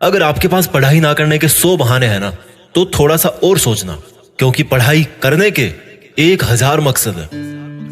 अगर आपके पास पढ़ाई ना करने के 100 बहाने हैं ना, तो थोड़ा सा और सोचना, क्योंकि पढ़ाई करने के 1000 मकसद है।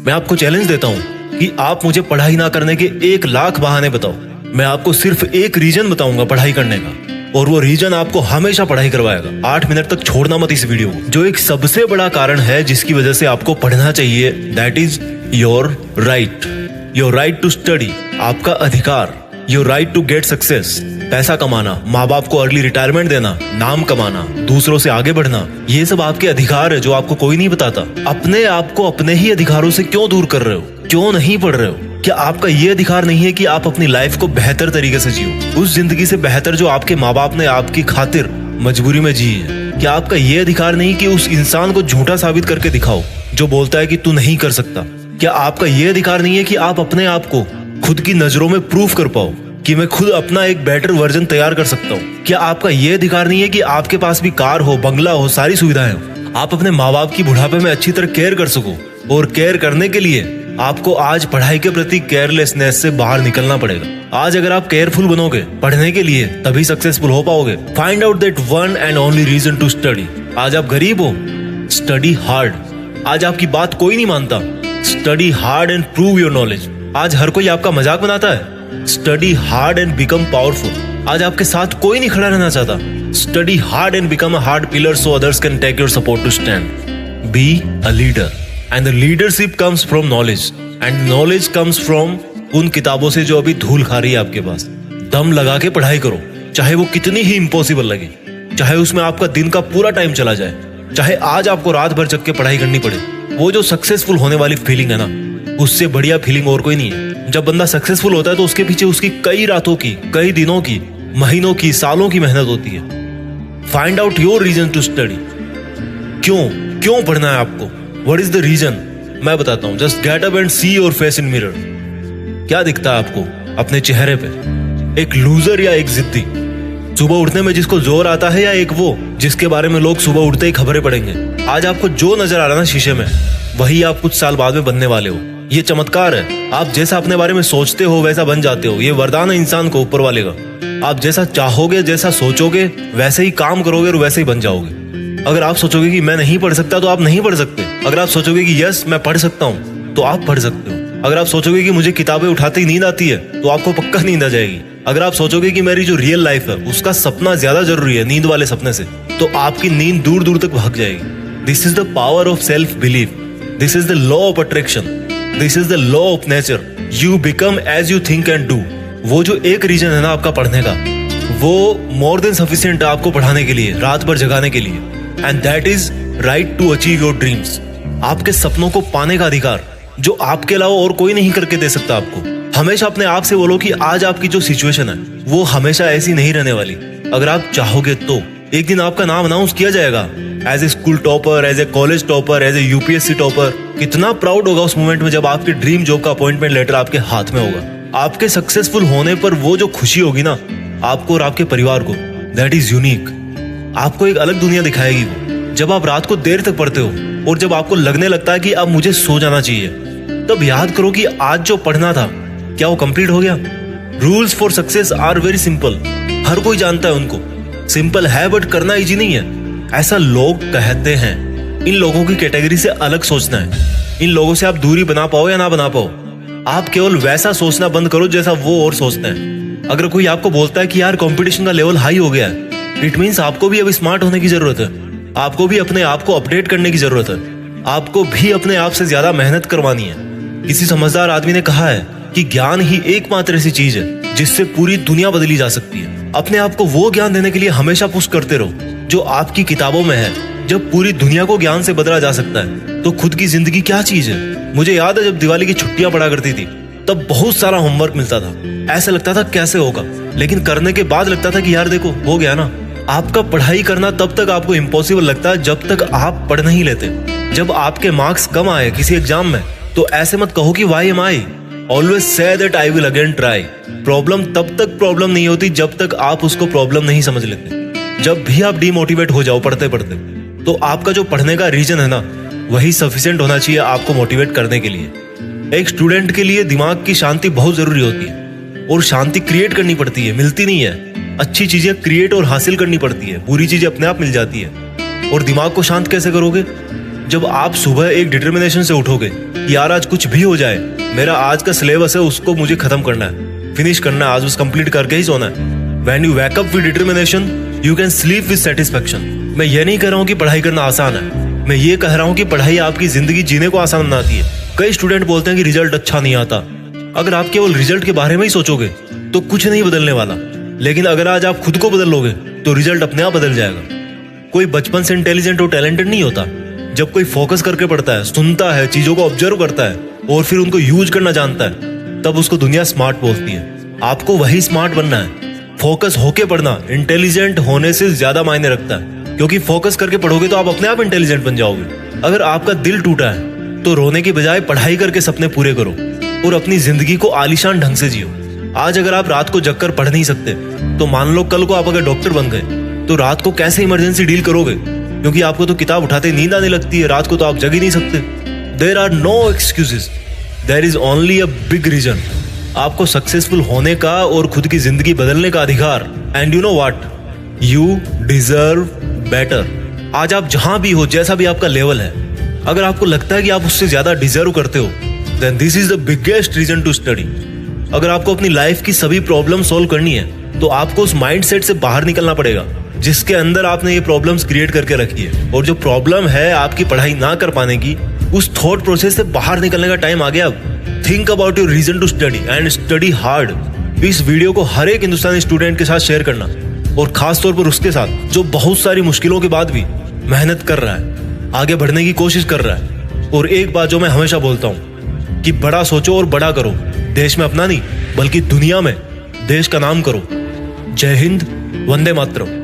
मैं आपको चैलेंज देता हूं कि आप मुझे पढ़ाई ना करने के 1,00,000 बहाने बताओ। मैं आपको सिर्फ एक रीजन बताऊंगा पढ़ाई करने का, और वो रीजन आपको हमेशा पढ़ाई करवाएगा। 8 मिनट तक छोड़ना मत इस वीडियो को। जो एक सबसे बड़ा कारण है जिसकी वजह से आपको पढ़ना चाहिए, that is your right to study. आपका अधिकार, your right to get success. पैसा कमाना, माँ बाप को अर्ली रिटायरमेंट देना, नाम कमाना, दूसरों से आगे बढ़ना, ये सब आपके अधिकार है जो आपको कोई नहीं बताता। अपने आप को अपने ही अधिकारों से क्यों दूर कर रहे हो? क्यों नहीं पढ़ रहे हो? क्या आपका ये अधिकार नहीं है कि आप अपनी लाइफ को बेहतर तरीके से जियो, उस जिंदगी से बेहतर जो आपके माँ बाप ने आपकी खातिर मजबूरी में जी है? क्या आपका ये अधिकार नहीं कि उस इंसान को झूठा साबित करके दिखाओ जो बोलता है कि तू नहीं कर सकता? क्या आपका ये अधिकार नहीं है कि आप अपने आप को खुद की नजरों में प्रूफ कर पाओ कि मैं खुद अपना एक बेटर वर्जन तैयार कर सकता हूँ? क्या आपका ये अधिकार नहीं है कि आपके पास भी कार हो, बंगला हो, सारी सुविधाएं हो, आप अपने माँ बाप की बुढ़ापे में अच्छी तरह केयर कर सको? और केयर करने के लिए आपको आज पढ़ाई के प्रति केयरलेसनेस से बाहर निकलना पड़ेगा। आज अगर आप केयरफुल बनोगे पढ़ने के लिए, तभी सक्सेसफुल हो पाओगे। Find out that one and only reason to study. आज आप गरीब हो, स्टडी हार्ड। आज आपकी बात कोई नहीं मानता, study hard and prove your knowledge. आज हर कोई आपका मजाक बनाता है, study hard and become powerful. आज आपके साथ कोई नहीं खड़ा रहना चाहता, study hard and become a hard pillar so others can take your support to stand. Be a leader and the leadership comes from knowledge and knowledge comes from उन किताबों से जो अभी धूल खा रही है आपके पास। दम लगा के पढ़ाई करो, चाहे वो कितनी ही इम्पॉसिबल लगे, चाहे उसमें आपका दिन का पूरा टाइम चला जाए, चाहे आज आपको रात भर जग के पढ़ाई करनी पड़े। वो जो सक्सेसफुल होने वाली फीलिंग है ना, उससे बढ़िया फीलिंग और कोई नहीं है। जब बंदा सक्सेसफुल होता है तो उसके पीछे उसकी कई रातों की, कई दिनों की, महीनों की, सालों की मेहनत होती है। Find out your reason to study. क्यों पढ़ना है आपको? What is the reason? मैं बताता हूं। Just get up and see your face in mirror. क्या दिखता है आपको अपने चेहरे पे? एक लूजर या एक जिद्दी? सुबह उठने में जिसको जोर आता है, या एक वो जिसके बारे में लोग सुबह उठते ही खबरें पढ़ेंगे? आज आपको जो नजर आ रहा है ना शीशे में, वही आप कुछ साल बाद में बनने वाले हो। ये चमत्कार है। आप जैसा अपने बारे में सोचते हो वैसा बन जाते हो। ये वरदान है इंसान को ऊपर वाले का। आप जैसा चाहोगे, जैसा सोचोगे, वैसे ही काम करोगे और वैसे ही बन जाओगे। अगर आप सोचोगे कि मैं नहीं पढ़ सकता, तो आप नहीं पढ़ सकते। अगर आप सोचोगे कि यस मैं पढ़ सकता हूँ, तो आप पढ़ सकते हो। अगर आप सोचोगे कि मुझे किताबें उठाते ही नींद आती है, तो आपको पक्का नींद आ जाएगी। अगर आप सोचोगे कि मेरी जो रियल लाइफ है उसका सपना ज्यादा जरूरी है नींद वाले सपने से, तो आपकी नींद दूर दूर तक भाग जाएगी। This is the power of self belief. This is the law of attraction. This is the law of nature. You become as you think and do. वो जो एक रीजन है ना आपका पढ़ने का, वो मोर देन सफिशिएंट है आपको पढ़ाने के लिए, रात भर जगाने के लिए। And that is right to achieve your dreams. आपके सपनों को पाने का अधिकार, जो आपके अलावा और कोई नहीं करके दे सकता आपको। हमेशा अपने आप से बोलो कि आज आपकी जो सिचुएशन है वो हमेशा ऐसी नहीं रहने वाली। अगर आप चाहोगे तो एक दिन आपका नाम अनाउंस किया जाएगा as a school topper, as a college topper, as a UPSC topper. कितना प्राउड होगा उस मोमेंट में जब आपके ड्रीम जॉब का अपॉइंटमेंट लेटर आपके हाथ में होगा। आपके सक्सेसफुल होने पर वो जो खुशी होगी ना आपको और आपके परिवार को, दैट इज यूनिक। आपको एक अलग दुनिया दिखाएगी वो। जब आप रात को देर तक पढ़ते हो और जब आपको लगने लगता है कि अब मुझे सो जाना चाहिए, तब याद करो कि आज जो पढ़ना था क्या वो कंप्लीट हो गया? Rules for success are very simple. हर कोई जानता है उनको। सिंपल है बट करना इजी नहीं है, ऐसा लोग कहते हैं। इन लोगों की कैटेगरी से अलग सोचना है। इन लोगों से आप दूरी बना पाओ या ना बना पाओ, आप केवल वैसा सोचना बंद करो जैसा वो और सोचते हैं। अगर कोई आपको बोलता है कि यार कंपटीशन का लेवल हाई हो गया है, इट मीन्स आपको भी अब स्मार्ट होने की जरूरत है। आपको भी अपने आप को अपडेट करने की जरूरत है। आपको भी अपने आप से ज्यादा मेहनत करवानी है। किसी समझदार आदमी ने कहा है कि ज्ञान ही एकमात्र ऐसी चीज है जिससे पूरी दुनिया बदली जा सकती है। अपने आप को वो ज्ञान देने के लिए हमेशा पुश करते रहो जो आपकी किताबों में है। जब पूरी दुनिया को ज्ञान से बदला जा सकता है, तो खुद की जिंदगी क्या चीज है? मुझे याद है जब दिवाली की छुट्टियां पड़ा करती थी, तब बहुत सारा होमवर्क मिलता था। ऐसा लगता था कैसे होगा, लेकिन करने के बाद लगता था कि यार देखो हो गया ना। आपका पढ़ाई करना तब तक आपको इम्पॉसिबल लगता है जब तक आप पढ़ नहीं लेते। जब आपके मार्क्स कम आए किसी एग्जाम में, तो ऐसे मत कहो कि why am I. Always say that I will again try. Problem तब तक प्रॉब्लम नहीं होती जब तक आप उसको प्रॉब्लम नहीं समझ लेते। जब भी आप डिमोटिवेट हो जाओ पढ़ते पढ़ते, तो आपका जो पढ़ने का रीजन है ना, वही सफिशिएंट होना चाहिए आपको मोटिवेट करने के लिए। एक स्टूडेंट के लिए दिमाग की शांति बहुत जरूरी होती है, और शांति क्रिएट करनी पड़ती है, मिलती नहीं है। अच्छी चीजें क्रिएट और हासिल करनी पड़ती है, बुरी चीजें अपने आप मिल जाती है। और दिमाग को शांत कैसे करोगे? जब आप सुबह एक डिटर्मिनेशन से उठोगे कि यार आज कुछ भी हो जाए, मेरा आज का सिलेबस है उसको मुझे खत्म करना है, फिनिश करना है, आज उस कंप्लीट करके ही सोना है। When you wake up with determination, you can sleep with satisfaction. मैं ये नहीं कह रहा हूँ कि पढ़ाई करना आसान है, मैं ये कह रहा हूँ कि पढ़ाई आपकी जिंदगी जीने को आसान बनाती है। कई स्टूडेंट बोलते हैं कि रिजल्ट अच्छा नहीं आता। अगर आप केवल रिजल्ट के बारे में ही सोचोगे तो कुछ नहीं बदलने वाला, लेकिन अगर आज आप खुद को बदल लोगे तो रिजल्ट अपने आप बदल जाएगा। कोई बचपन से इंटेलिजेंट और टैलेंटेड नहीं होता। जब कोई फोकस करके पढ़ता है, सुनता है, चीजों को ऑब्जर्व करता है और फिर उनको यूज करना जानता है, तब उसको दुनिया स्मार्ट बोलती है। आपको वही स्मार्ट बनना है। फोकस होके पढ़ना इंटेलिजेंट होने से ज्यादा मायने रखता है, क्योंकि फोकस करके पढ़ोगे तो आप अपने आप इंटेलिजेंट बन जाओगे। अगर आपका दिल टूटा है तो रोने की बजाय पढ़ाई करके सपने पूरे करो और अपनी जिंदगी को आलीशान ढंग से जियो। आज अगर आप रात को जगकर पढ़ नहीं सकते तो मान लो कल को आप अगर डॉक्टर बन गए तो रात को कैसे इमरजेंसी डील करोगे? क्योंकि आपको तो किताब उठाते नींद आने लगती है, रात को तो आप जग ही नहीं सकते। There are no excuses, there is only a big reason. आपको सक्सेसफुल होने का और खुद की जिंदगी बदलने का अधिकार। And you know what, you deserve better. आज आप जहां भी हो, जैसा भी आपका लेवल है, अगर आपको लगता है कि आप उससे ज्यादा डिजर्व करते हो, then this is the biggest reason to study. अगर आपको अपनी लाइफ की सभी प्रॉब्लम सॉल्व करनी है तो आपको उस माइंडसेट से बाहर निकलना पड़ेगा जिसके अंदर आपने ये प्रॉब्लम्स क्रिएट करके रखी है। और जो प्रॉब्लम है आपकी पढ़ाई ना कर पाने की, उस थॉट प्रोसेस से बाहर निकलने का टाइम आ गया अब। Think about your reason to study and study hard. इस वीडियो को हर एक हिंदुस्तानी स्टूडेंट के साथ शेयर करना, और खास तौर पर उसके साथ जो बहुत सारी मुश्किलों के बाद भी मेहनत कर रहा है, आगे बढ़ने की कोशिश कर रहा है। और एक बात जो मैं हमेशा बोलता हूँ कि बड़ा सोचो और बड़ा करो। देश में अपना नहीं बल्कि दुनिया में देश का नाम करो। जय हिंद, वंदे मातरम।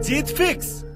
जीत फिक्स।